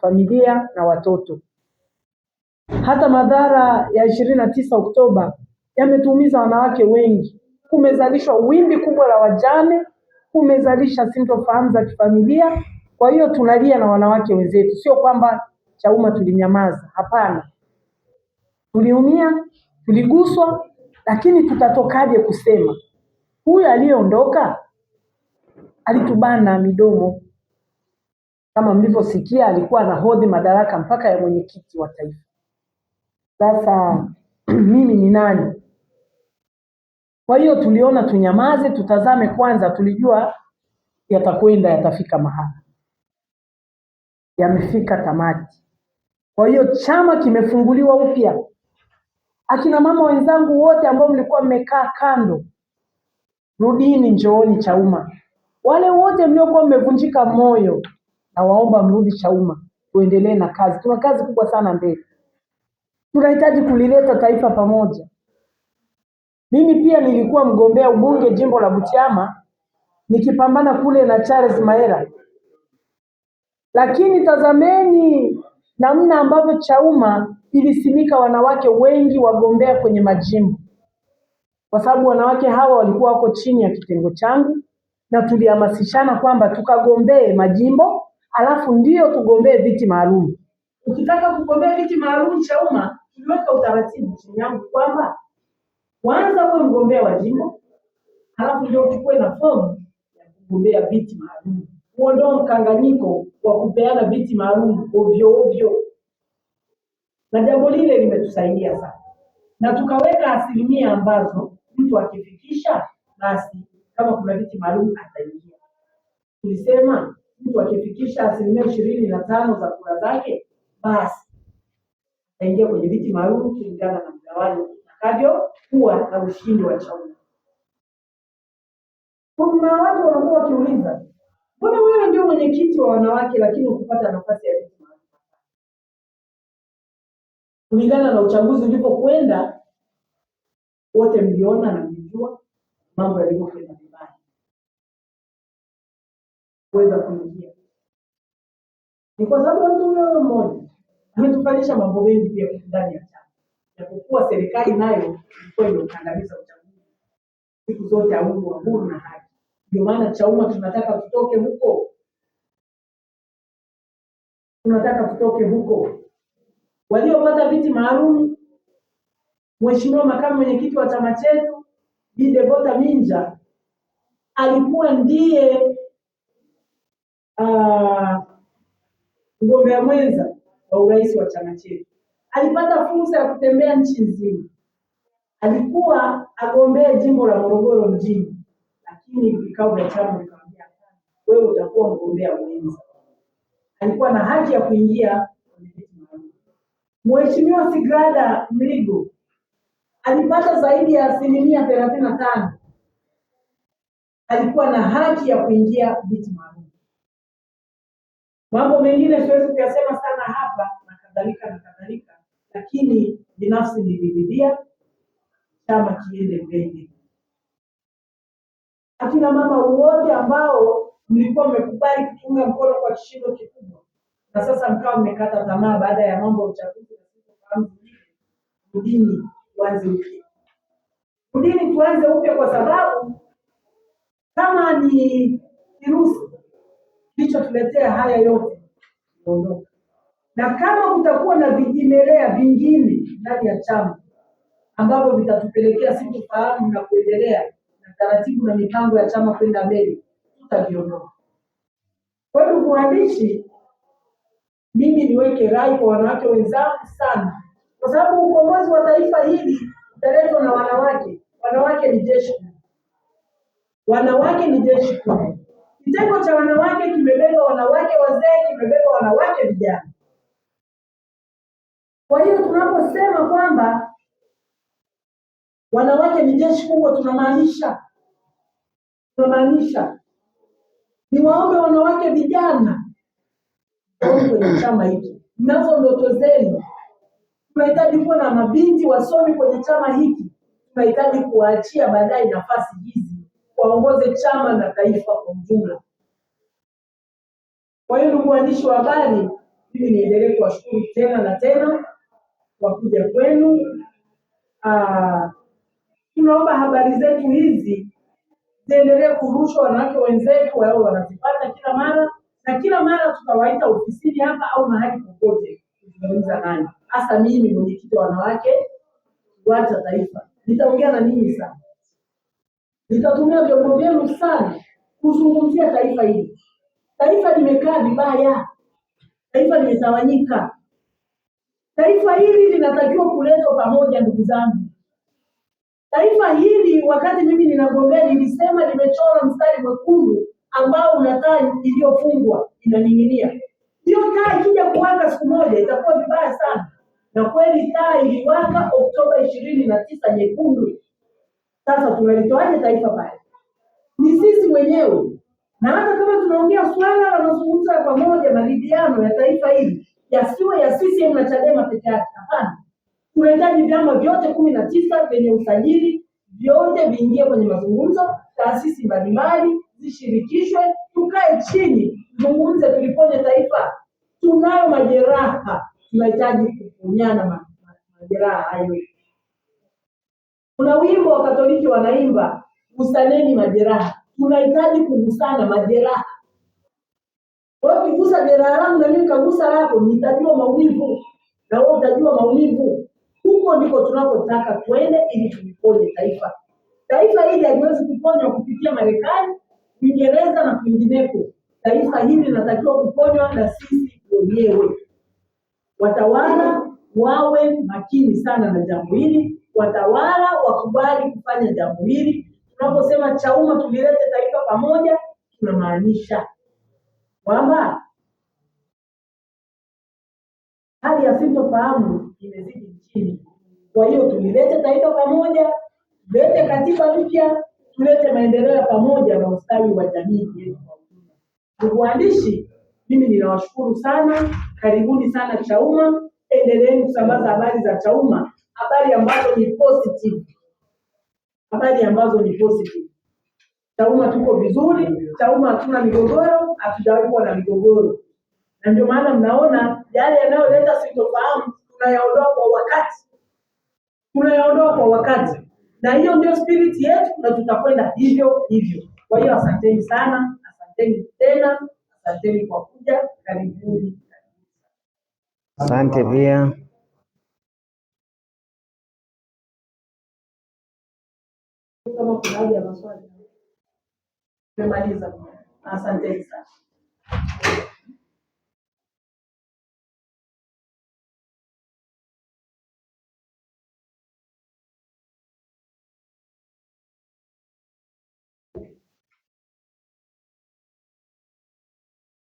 familia na watoto. Hata madhara ya 29 Oktoba yametuumiza wanawake wengi. Kumezalishwa wimbi kubwa la wajane, kumezalisha sintofahamu za kifamilia. Kwa hiyo tunalia na wanawake wenzetu, sio kwamba Chauma tulinyamaza, hapana. Tuliumia, tuliguswa, lakini tutatokaje kusema? Huyu aliyeondoka alitubana midomo. Kama mlivyosikia, alikuwa anahodhi madaraka mpaka ya mwenyekiti wa taifa. Sasa mimi ni nani? Kwa hiyo tuliona tunyamaze, tutazame kwanza. Tulijua yatafika mahali, yamefika tamati. Kwa hiyo chama kimefunguliwa upya. Akina mama wenzangu wote ambao mlikuwa mmekaa kando, rudini, njooni Chauma. Wale wote mliokuwa mmevunjika moyo, na waomba mrudi Chauma, tuendelee na kazi. Tuna kazi kubwa sana mbele. Tunahitaji kulileta taifa pamoja. Mimi pia nilikuwa mgombea ubunge jimbo la Butiama, nikipambana kule na Charles Maera. Lakini tazameni namna ambavyo Chauma ilisimika wanawake wengi wagombea kwenye majimbo. Kwa sababu wanawake hawa walikuwa wako chini ya kitengo changu, na tulihamasishana kwamba tukagombee majimbo, alafu ndio tugombee viti maalum. Ukitaka kugombea viti maalum Chauma, tuliweka utaratibu chini yangu kwamba kwanza uwe mgombea wa jimbo, alafu ndio uchukue na fomu ya kugombea viti maalum. Huo ndio mkanganyiko wa kupeana viti maalum ovyo ovyo. Na jambo lile limetusaidia sana. Na tukaweka asilimia ambazo mtu akifikisha, basi kama kuna viti maalum ataingia. Tulisema mtu akifikisha asilimia 25 za kura zake, basi ataingia kwenye viti maalum kulingana na mgawanyo utakavyo kuwa na ushindi wa Chauma. Kuna watu wanakuwa wakiuliza, mbona wewe ndio mwenyekiti wa wanawake lakini ukupata nafasi ya viti maalum? Kulingana na uchaguzi ulipokwenda, wote mliona na mlijua mambo yalivyokwenda vibaya. Kuweza kuingia ni kwa sababu mtu huyo mmoja ametufanyisha mambo mengi pia ndani ya chama. Japokuwa serikali nayo ilikuwa imekandamiza uchaguzi siku zote, huru na haki. Ndio maana Chauma tunataka tutoke huko. Tunataka tutoke huko. Waliopata viti maalum, Mheshimiwa makamu mwenyekiti wa chama chetu Bi Devota Minja alikuwa ndiye mgombea mwenza wa urais wa chama chetu. Alipata fursa ya kutembea nchi nzima. Alikuwa agombea jimbo la Morogoro mjini, lakini vikao vya chama vikamwambia, wewe utakuwa mgombea mwenza. Alikuwa na haki ya kuingia kwenye viti maalum. Mheshimiwa Sigrada Mligo alipata zaidi ya asilimia 35. Alikuwa na haki ya kuingia viti maalum. Mambo mengine siwezi kuyasema sana hapa na kadhalika, lakini binafsi niliridhia chama kiende mbele. Akina mama wote ambao mlikuwa mmekubali kutunga mkono kwa kishindo kikubwa, na sasa mkao mmekata tamaa baada ya mambo ya uchaguzi na sisi rudini tuanze upya. Rudini tuanze upya, kwa sababu kama ni kirusi kilichotuletea haya yote ondoka. Na kama kutakuwa na vijimelea vingine ndani ya chama ambavyo vitatupelekea sintofahamu na kuendelea na taratibu na mipango ya chama kwenda mbele, tutaviondoa. Kwa hiyo mwandishi, mimi niweke rai kwa wanawake wenzangu sana, kwa sababu ukombozi wa taifa hili utaletwa na wanawake. Wanawake ni jeshi. Wanawake ni jeshi kubwa. Kitengo cha wanawake kimebeba wanawake wazee, kimebeba wanawake vijana. Kwa hiyo tunaposema kwamba wanawake ni jeshi kubwa, tunamaanisha ni waombe wanawake vijana kwenye chama hiki. Mnazo ndoto zenu. Tunahitaji kuwa na mabinti wasomi kwenye chama hiki. Tunahitaji kuachia baadaye nafasi hizi waongoze chama na taifa kwa ujumla. Kwa hiyo ndugu waandishi wa habari, Mimi niendelee kuwashukuru tena na tena kwa kuja kwenu. Tunaomba habari zetu hizi ziendelee kurushwa, wanawake wenzetu wao wanazipata kila mara, na kila mara tutawaita ofisini hapa au mahali popote kuzungumza nani. Hasa mimi mwenyekiti wa wanawake WATA taifa, nitaongea na ninyi sana, nitatumia vyombo vyenu sana kuzungumzia taifa hili. Taifa limekaa vibaya, taifa limetawanyika. Taifa hili linatakiwa kuletwa pamoja, ndugu zangu. Taifa hili wakati mimi ninagombea nilisema limechora mstari mwekundu ambao una taa iliyofungwa inaning'inia. Hiyo taa ikija kuwaka siku moja itakuwa vibaya sana. Na kweli taa iliwaka Oktoba 29 nyekundu. Sasa tunalitoaje taifa pale? Ni sisi wenyewe. Na hata kama tunaongea swala la mazungumzo ya pamoja, maridhiano ya taifa hili, yasiwe ya CCM na Chadema peke yake. Hapana. Tunahitaji vyama vyote 19 vyenye usajili, vyote viingie kwenye mazungumzo, taasisi mbalimbali zishirikishwe, tukae chini, tuzungumze, tuliponye taifa. Tunayo majeraha, tunahitaji kuponyana majeraha hayo. Kuna wimbo wa Katoliki wanaimba, gusaneni majeraha. Tunahitaji kugusana majeraha. Kwa ukigusa jeraha langu na mimi kagusa lako, nitajua maumivu na wewe utajua maumivu. Huko ndiko tunapotaka twende ili tuliponye taifa. Taifa hili haliwezi kuponywa kupitia Marekani, Uingereza na kwingineko. Taifa hili linatakiwa kuponywa na sisi wenyewe. Watawala wawe makini sana na jambo hili. Watawala wakubali kufanya jambo hili. Tunaposema Chauma tulilete taifa pamoja, tunamaanisha kwamba hali ya sintofahamu imezidi nchini. Kwa hiyo tulilete taifa pamoja, tulete katiba mpya, tulete maendeleo ya pamoja na ustawi wa jamii yetu. Ndugu waandishi, mimi ninawashukuru sana. Karibuni sana Chauma. Endeleeni kusambaza habari za Chauma, habari ambazo ni positive. Habari ambazo ni positive. Chauma tuko vizuri, Chauma hatuna migogoro, hatujawahi kuwa na migogoro. Na ndio maana mnaona yale yanayoleta sintofahamu tunayaondoa kwa wakati. Tunayaondoa kwa wakati. Na hiyo ndio spirit yetu na tutakwenda hivyo hivyo. Kwa hiyo asanteni sana, asanteni tena, asanteni kwa kuja, karibuni. Asante pia. Kama kuna haja ya maswali. Tumemaliza. Asanteni sana.